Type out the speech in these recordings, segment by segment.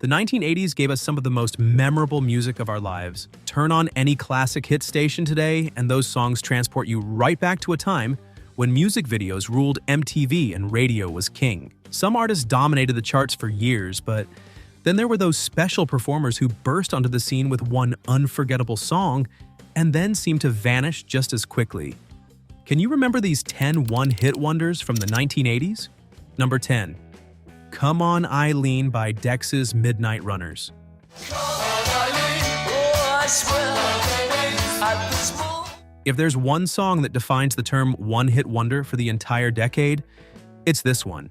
The 1980s gave us some of the most memorable music of our lives. Turn on any classic hit station today, and those songs transport you right back to a time when music videos ruled MTV and radio was king. Some artists dominated the charts for years, but then there were those special performers who burst onto the scene with one unforgettable song and then seemed to vanish just as quickly. Can you remember these 10 one-hit wonders from the 1980s? Number 10. Come On Eileen by Dexys Midnight Runners. If there's one song that defines the term one-hit wonder for the entire decade, it's this one.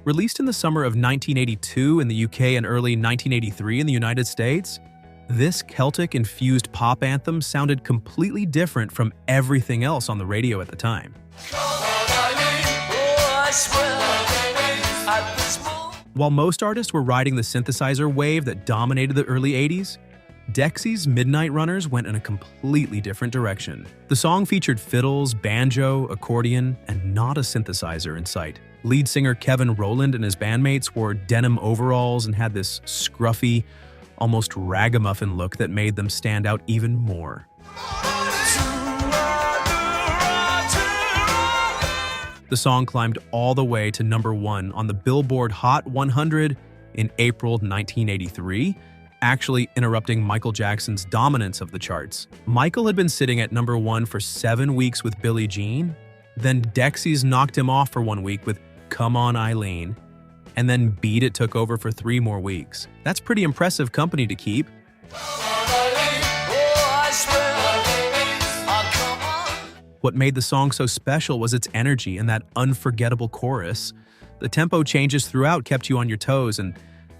Released in the summer of 1982 in the UK and early 1983 in the United States, this Celtic-infused pop anthem sounded completely different from everything else on the radio at the time. While most artists were riding the synthesizer wave that dominated the early 80s, Dexys Midnight Runners went in a completely different direction. The song featured fiddles, banjo, accordion, and not a synthesizer in sight. Lead singer Kevin Rowland and his bandmates wore denim overalls and had this scruffy, almost ragamuffin look that made them stand out even more. The song climbed all the way to number 1 on the Billboard Hot 100 in April 1983, actually interrupting Michael Jackson's dominance of the charts. Michael had been sitting at number 1 for 7 weeks with Billie Jean, then Dexys knocked him off for 1 week with Come On Eileen, and then Beat It took over for 3 more weeks. That's pretty impressive company to keep. What made the song so special was its energy and that unforgettable chorus. The tempo changes throughout kept you on your toes, and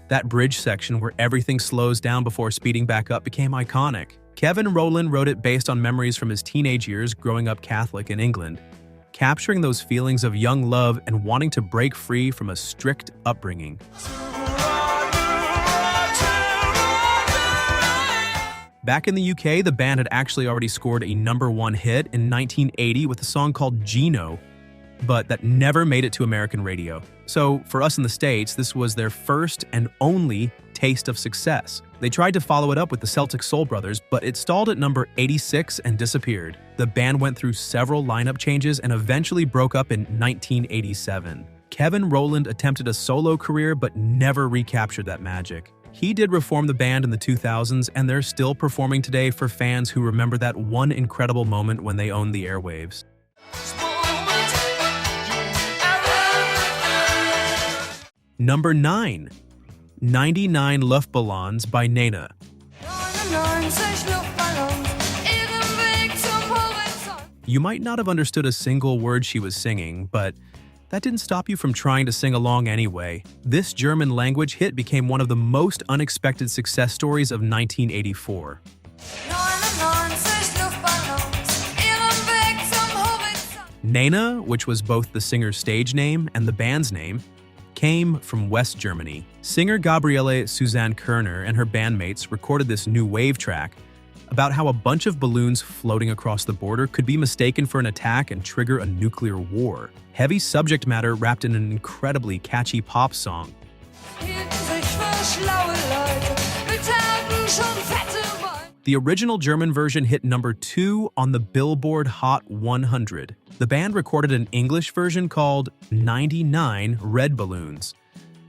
that bridge section where everything slows down before speeding back up became iconic. Kevin Rowland wrote it based on memories from his teenage years growing up Catholic in England, capturing those feelings of young love and wanting to break free from a strict upbringing. Back in the UK, the band had actually already scored a number 1 hit in 1980 with a song called Gino, but that never made it to American radio. So for us in the States, this was their first and only taste of success. They tried to follow it up with the Celtic Soul Brothers, but it stalled at number 86 and disappeared. The band went through several lineup changes and eventually broke up in 1987. Kevin Rowland attempted a solo career but never recaptured that magic. He did reform the band in the 2000s, and they're still performing today for fans who remember that one incredible moment when they owned the airwaves. Number 9. 99 Luftballons by Nena. You might not have understood a single word she was singing, but that didn't stop you from trying to sing along anyway. This German language hit became one of the most unexpected success stories of 1984. Nena, which was both the singer's stage name and the band's name, came from West Germany. Singer Gabriele Susanne Kerner and her bandmates recorded this new wave track about how a bunch of balloons floating across the border could be mistaken for an attack and trigger a nuclear war. Heavy subject matter wrapped in an incredibly catchy pop song. The original German version hit number 2 on the Billboard Hot 100. The band recorded an English version called 99 Red Balloons,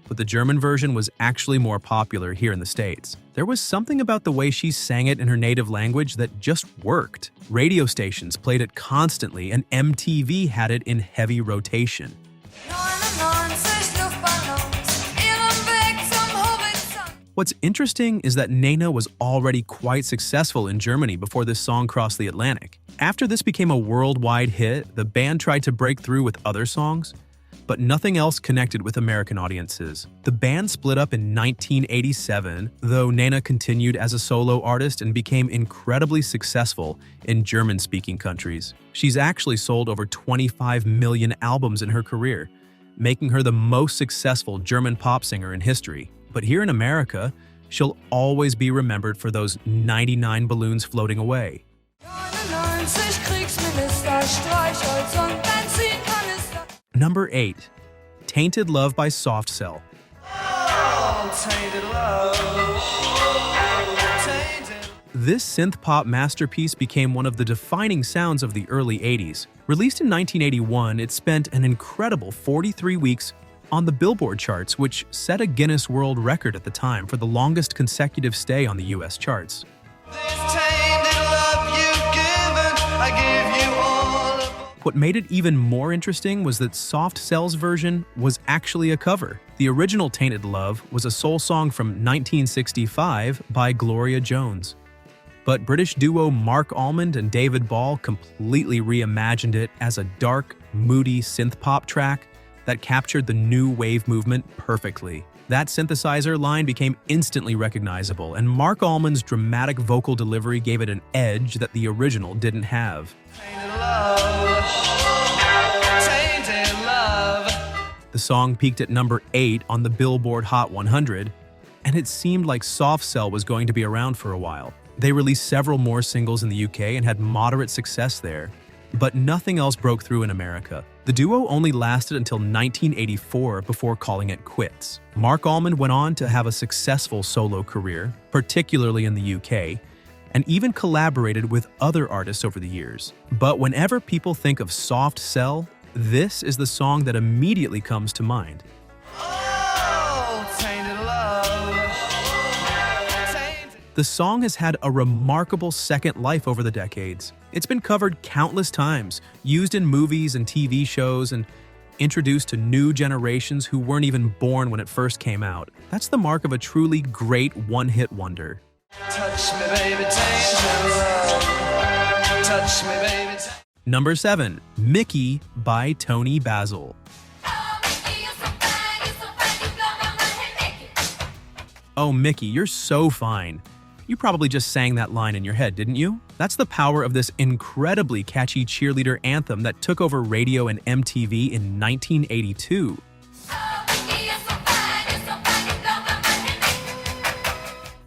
but the German version was actually more popular here in the States. There was something about the way she sang it in her native language that just worked. Radio stations played it constantly, and MTV had it in heavy rotation. What's interesting is that Nena was already quite successful in Germany before this song crossed the Atlantic. After this became a worldwide hit, the band tried to break through with other songs, but nothing else connected with American audiences. The band split up in 1987, though Nena continued as a solo artist and became incredibly successful in German-speaking countries. She's actually sold over 25 million albums in her career, making her the most successful German pop singer in history. But here in America, she'll always be remembered for those 99 balloons floating away. Number 8. Tainted Love by Soft Cell. This synth-pop masterpiece became one of the defining sounds of the early 80s. Released in 1981, it spent an incredible 43 weeks on the Billboard charts, which set a Guinness World Record at the time for the longest consecutive stay on the US charts. What made it even more interesting was that Soft Cell's version was actually a cover. The original Tainted Love was a soul song from 1965 by Gloria Jones. But British duo Mark Almond and David Ball completely reimagined it as a dark, moody synth-pop track that captured the new wave movement perfectly. That synthesizer line became instantly recognizable, and Mark Almond's dramatic vocal delivery gave it an edge that the original didn't have. The song peaked at number 8 on the Billboard Hot 100, and it seemed like Soft Cell was going to be around for a while. They released several more singles in the UK and had moderate success there, but nothing else broke through in America. The duo only lasted until 1984 before calling it quits. Mark Almond went on to have a successful solo career, particularly in the UK, and even collaborated with other artists over the years. But whenever people think of Soft Cell, this is the song that immediately comes to mind. The song has had a remarkable second life over the decades. It's been covered countless times, used in movies and TV shows, and introduced to new generations who weren't even born when it first came out. That's the mark of a truly great one-hit wonder. Touch me, baby, tainted love. Touch me, baby. Number 7. Mickey by Toni Basil. Oh, Mickey, you're so fine. You probably just sang that line in your head, didn't you? That's the power of this incredibly catchy cheerleader anthem that took over radio and MTV in 1982.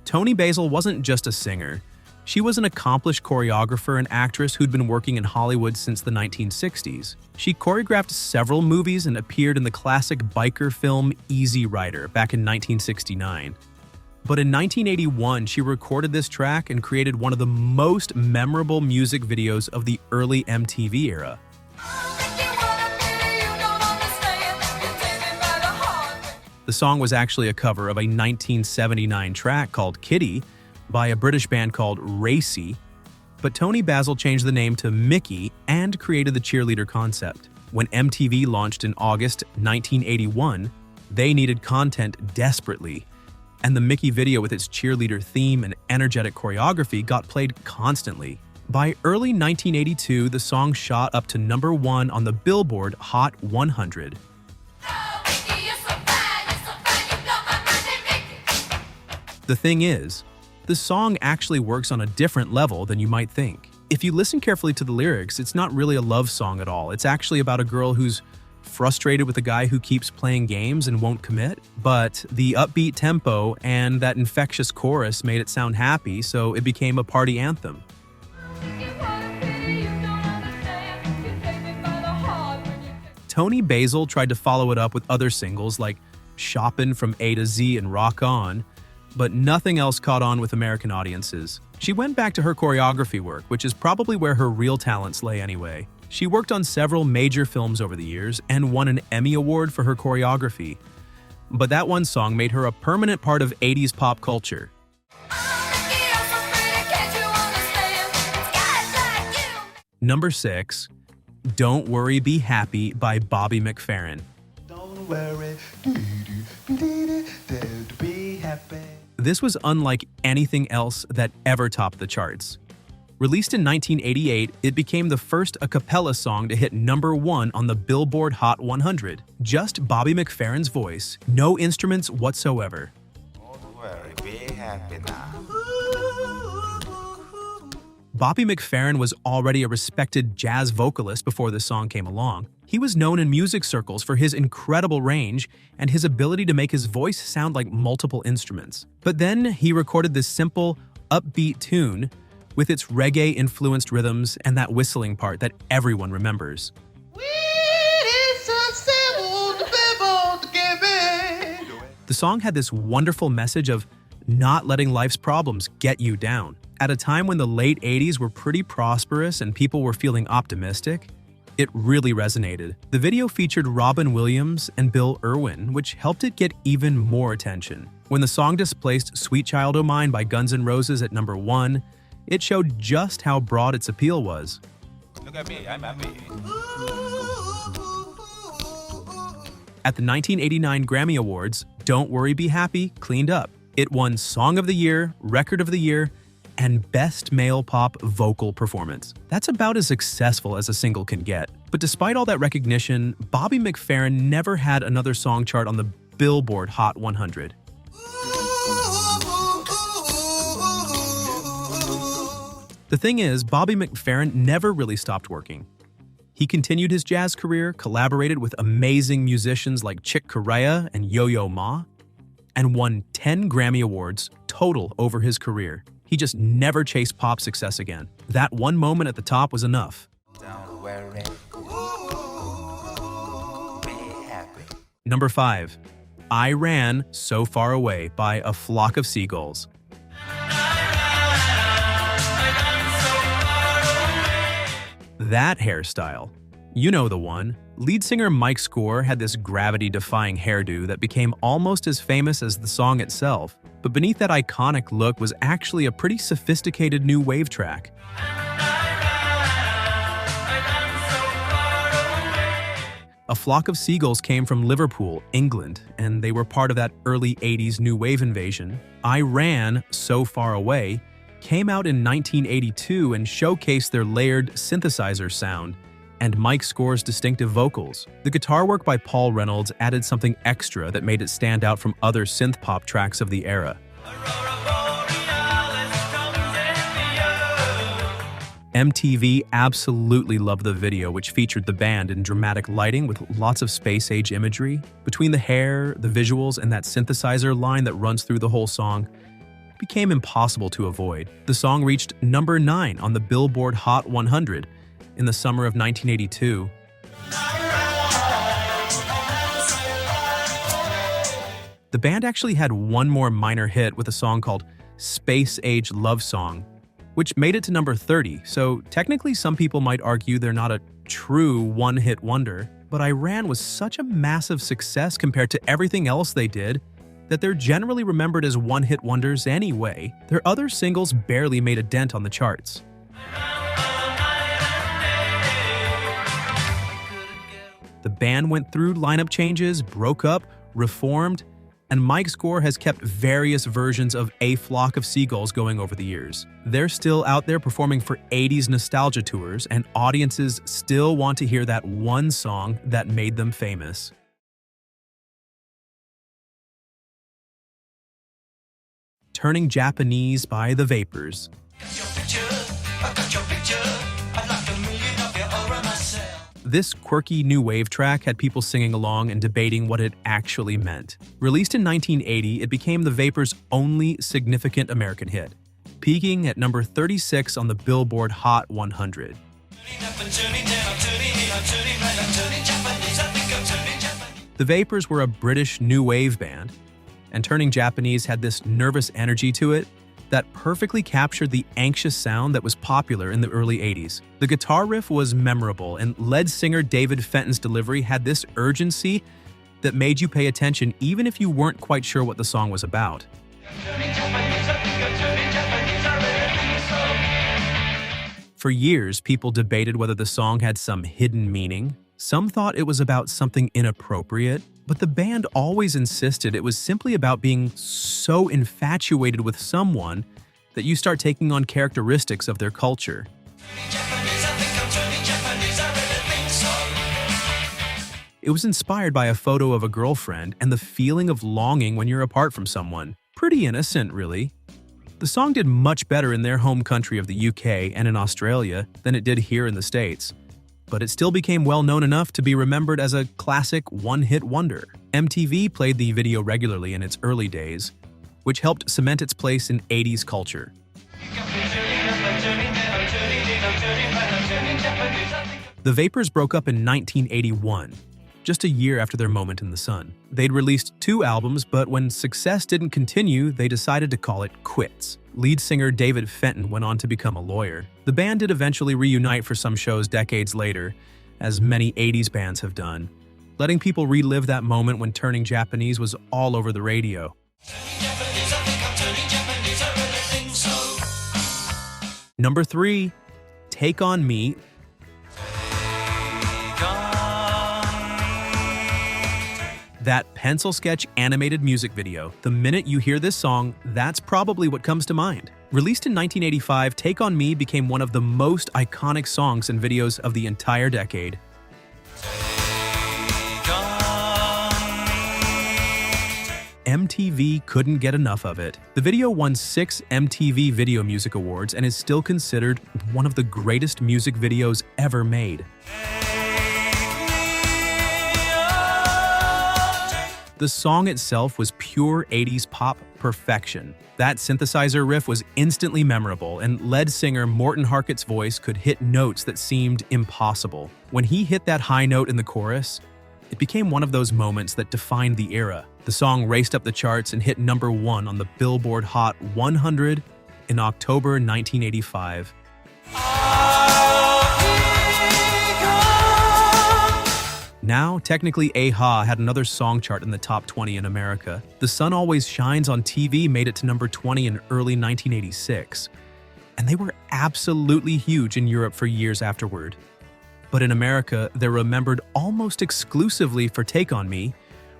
Toni Basil wasn't just a singer. She was an accomplished choreographer and actress who'd been working in Hollywood since the 1960s. She choreographed several movies and appeared in the classic biker film Easy Rider back in 1969. But in 1981, she recorded this track and created one of the most memorable music videos of the early MTV era. The song was actually a cover of a 1979 track called Kitty by a British band called Racy, but Toni Basil changed the name to Mickey and created the cheerleader concept. When MTV launched in August 1981, they needed content desperately, and the Mickey video with its cheerleader theme and energetic choreography got played constantly. By early 1982, the song shot up to number 1 on the Billboard Hot 100. The thing is, the song actually works on a different level than you might think. If you listen carefully to the lyrics, it's not really a love song at all. It's actually about a girl who's frustrated with a guy who keeps playing games and won't commit. But the upbeat tempo and that infectious chorus made it sound happy, so it became a party anthem. Toni Basil tried to follow it up with other singles like Shoppin' from A to Z and Rock On, but nothing else caught on with American audiences. She went back to her choreography work, which is probably where her real talents lay anyway. She worked on several major films over the years and won an Emmy Award for her choreography. But that one song made her a permanent part of 80s pop culture. Number 6. Don't Worry, Be Happy by Bobby McFerrin. Don't worry, be happy. This was unlike anything else that ever topped the charts. Released in 1988, it became the first a cappella song to hit number 1 on the Billboard Hot 100. Just Bobby McFerrin's voice, no instruments whatsoever. Don't worry, be happy now. Bobby McFerrin was already a respected jazz vocalist before this song came along. He was known in music circles for his incredible range and his ability to make his voice sound like multiple instruments. But then he recorded this simple, upbeat tune with its reggae-influenced rhythms and that whistling part that everyone remembers. The song had this wonderful message of not letting life's problems get you down. At a time when the late 80s were pretty prosperous and people were feeling optimistic, it really resonated. The video featured Robin Williams and Bill Irwin, which helped it get even more attention. When the song displaced Sweet Child O' Mine by Guns N' Roses at number 1, it showed just how broad its appeal was. Look at me, I'm happy. At the 1989 Grammy Awards, Don't Worry Be Happy cleaned up. It won Song of the Year, Record of the Year, and Best Male Pop Vocal Performance. That's about as successful as a single can get. But despite all that recognition, Bobby McFerrin never had another song chart on the Billboard Hot 100. The thing is, Bobby McFerrin never really stopped working. He continued his jazz career, collaborated with amazing musicians like Chick Corea and Yo-Yo Ma, and won 10 Grammy Awards total over his career. He just never chased pop success again. That one moment at the top was enough. Don't worry. Be happy. Number 5. I Ran So Far Away by A Flock of Seagulls. That hairstyle. You know the one. Lead singer Mike Score had this gravity-defying hairdo that became almost as famous as the song itself. But beneath that iconic look was actually a pretty sophisticated new wave track. A Flock of Seagulls came from Liverpool, England, and they were part of that early 80s new wave invasion. I Ran So Far Away came out in 1982 and showcased their layered synthesizer sound and Mike Score's distinctive vocals. The guitar work by Paul Reynolds added something extra that made it stand out from other synth-pop tracks of the era. MTV absolutely loved the video, which featured the band in dramatic lighting with lots of space-age imagery. Between the hair, the visuals, and that synthesizer line that runs through the whole song, it became impossible to avoid. The song reached number 9 on the Billboard Hot 100 in the summer of 1982. The band actually had one more minor hit with a song called Space Age Love Song, which made it to number 30, so technically some people might argue they're not a true one-hit wonder, but I Ran was such a massive success compared to everything else they did that they're generally remembered as one-hit wonders anyway. Their other singles barely made a dent on the charts. The band went through lineup changes, broke up, reformed, and Mike Score has kept various versions of A Flock of Seagulls going over the years. They're still out there performing for 80s nostalgia tours, and audiences still want to hear that one song that made them famous. Turning Japanese by The Vapors. This quirky new wave track had people singing along and debating what it actually meant. Released in 1980, it became The Vapors' only significant American hit, peaking at number 36 on the Billboard Hot 100. The Vapors were a British new wave band, and Turning Japanese had this nervous energy to it that perfectly captured the anxious sound that was popular in the early 80s. The guitar riff was memorable, and lead singer David Fenton's delivery had this urgency that made you pay attention even if you weren't quite sure what the song was about. For years, people debated whether the song had some hidden meaning. Some thought it was about something inappropriate, but the band always insisted it was simply about being so infatuated with someone that you start taking on characteristics of their culture. It was inspired by a photo of a girlfriend and the feeling of longing when you're apart from someone. Pretty innocent, really. The song did much better in their home country of the UK and in Australia than it did here in the States, but it still became well known enough to be remembered as a classic one-hit wonder. MTV played the video regularly in its early days, which helped cement its place in 80s culture. The Vapors broke up in 1981, just a year after their moment in the sun. They'd released 2 albums, but when success didn't continue, they decided to call it quits. Lead singer David Fenton went on to become a lawyer. The band did eventually reunite for some shows decades later, as many 80s bands have done, letting people relive that moment when turning Japanese was all over the radio. Number 3, Take On Me. That pencil sketch animated music video. The minute you hear this song, that's probably what comes to mind. Released in 1985, Take On Me became one of the most iconic songs and videos of the entire decade. MTV couldn't get enough of it. The video won 6 MTV Video Music Awards and is still considered one of the greatest music videos ever made. The song itself was pure 80s pop perfection. That synthesizer riff was instantly memorable, and lead singer Morten Harkett's voice could hit notes that seemed impossible. When he hit that high note in the chorus, it became one of those moments that defined the era. The song raced up the charts and hit number 1 on the Billboard Hot 100 in October 1985. Now, technically, A-ha had another song chart in the top 20 in America. The Sun Always Shines on TV made it to number 20 in early 1986. And they were absolutely huge in Europe for years afterward. But in America, they're remembered almost exclusively for Take On Me,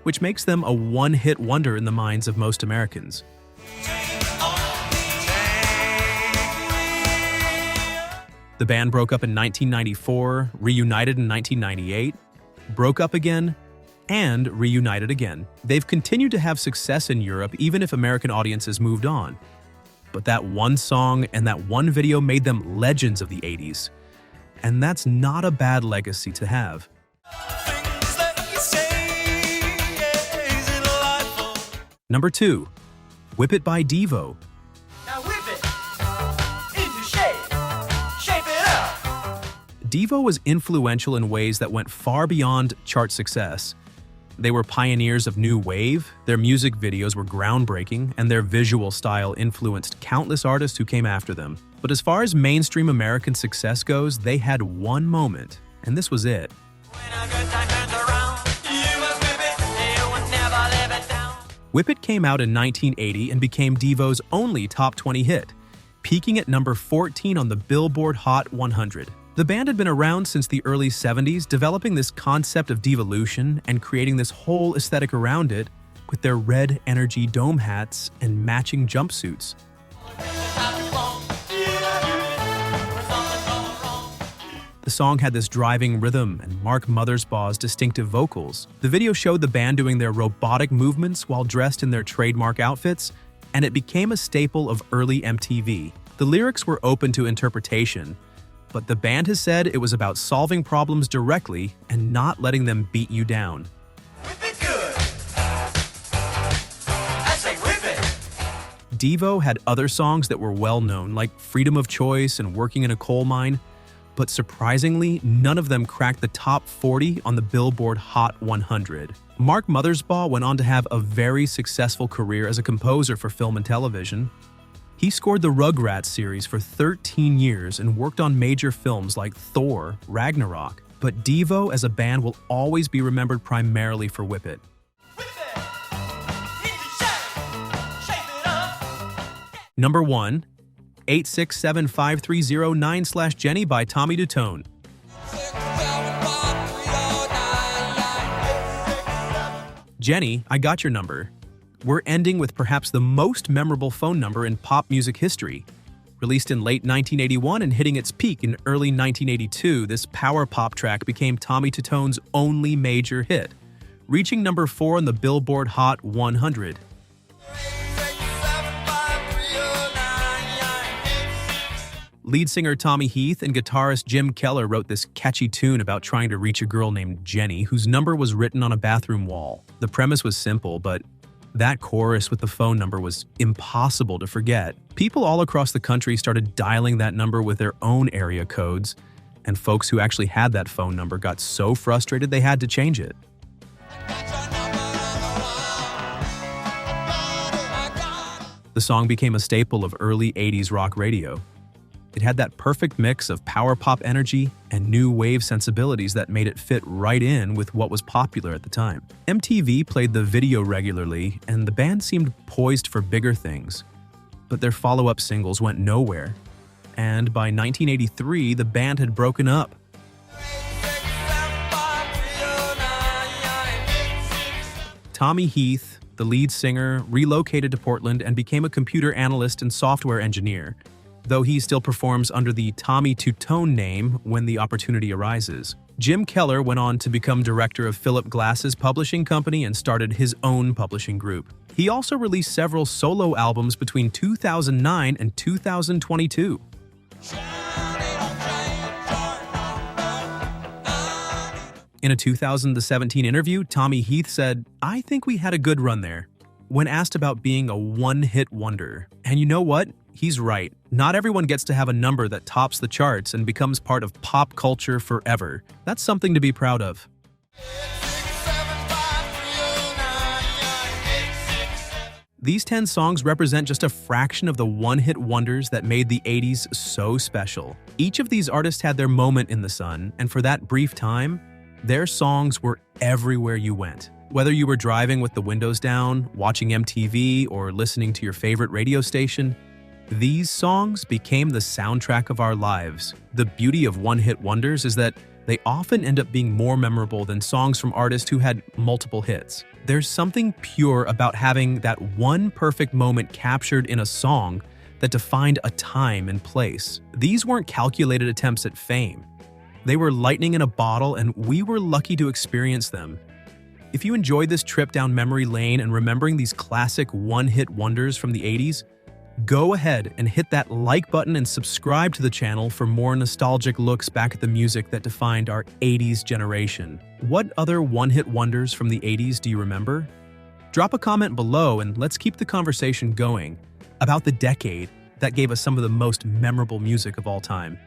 which makes them a one-hit wonder in the minds of most Americans. The band broke up in 1994, reunited in 1998, broke up again, and reunited again. They've continued to have success in Europe even if American audiences moved on. But that one song and that one video made them legends of the 80s. And that's not a bad legacy to have. Number 2, Whip It by Devo. Now whip it into shape. Shape it up. Devo was influential in ways that went far beyond chart success. They were pioneers of new wave, their music videos were groundbreaking, and their visual style influenced countless artists who came after them. But as far as mainstream American success goes, they had one moment, and this was it. When a good time turns around, you must whip it. You will never live it down. Whip It came out in 1980 and became Devo's only top 20 hit, peaking at number 14 on the Billboard Hot 100. The band had been around since the early 70s, developing this concept of devolution and creating this whole aesthetic around it with their red energy dome hats and matching jumpsuits. The song had this driving rhythm and Mark Mothersbaugh's distinctive vocals. The video showed the band doing their robotic movements while dressed in their trademark outfits, and it became a staple of early MTV. The lyrics were open to interpretation, but the band has said it was about solving problems directly and not letting them beat you down. Whip it good. I say whip it. Devo had other songs that were well known, like Freedom of Choice and Working in a Coal Mine, but surprisingly, none of them cracked the top 40 on the Billboard Hot 100. Mark Mothersbaugh went on to have a very successful career as a composer for film and television. He scored the Rugrats series for 13 years and worked on major films like Thor, Ragnarok. But Devo as a band will always be remembered primarily for Whip It. Whip it into shape. Shape it up. Number 1, 8675309/Jenny by Tommy Tutone. Jenny, I got your number. We're ending with perhaps the most memorable phone number in pop music history. Released in late 1981 and hitting its peak in early 1982, this power pop track became Tommy Tutone's only major hit, reaching number 4 on the Billboard Hot 100. Lead singer Tommy Heath and guitarist Jim Keller wrote this catchy tune about trying to reach a girl named Jenny, whose number was written on a bathroom wall. The premise was simple, but that chorus with the phone number was impossible to forget. People all across the country started dialing that number with their own area codes, and folks who actually had that phone number got so frustrated they had to change it. The song became a staple of early 80s rock radio. It had that perfect mix of power pop energy and new wave sensibilities that made it fit right in with what was popular at the time. MTV played the video regularly, and the band seemed poised for bigger things. But their follow-up singles went nowhere, and by 1983, the band had broken up. Tommy Heath, the lead singer, relocated to Portland and became a computer analyst and software engineer, though he still performs under the Tommy Tutone name when the opportunity arises. Jim Keller went on to become director of Philip Glass's publishing company and started his own publishing group. He also released several solo albums between 2009 and 2022. In a 2017 interview, Tommy Heath said, "I think we had a good run there," when asked about being a one-hit wonder. And you know what? He's right. Not everyone gets to have a number that tops the charts and becomes part of pop culture forever. That's something to be proud of. These 10 songs represent just a fraction of the one-hit wonders that made the 80s so special. Each of these artists had their moment in the sun, and for that brief time, their songs were everywhere you went. Whether you were driving with the windows down, watching MTV, or listening to your favorite radio station, these songs became the soundtrack of our lives. The beauty of one-hit wonders is that they often end up being more memorable than songs from artists who had multiple hits. There's something pure about having that one perfect moment captured in a song that defined a time and place. These weren't calculated attempts at fame. They were lightning in a bottle, and we were lucky to experience them. If you enjoyed this trip down memory lane and remembering these classic one-hit wonders from the 80s, go ahead and hit that like button and subscribe to the channel for more nostalgic looks back at the music that defined our 80s generation. What other one-hit wonders from the 80s do you remember? Drop a comment below and let's keep the conversation going about the decade that gave us some of the most memorable music of all time.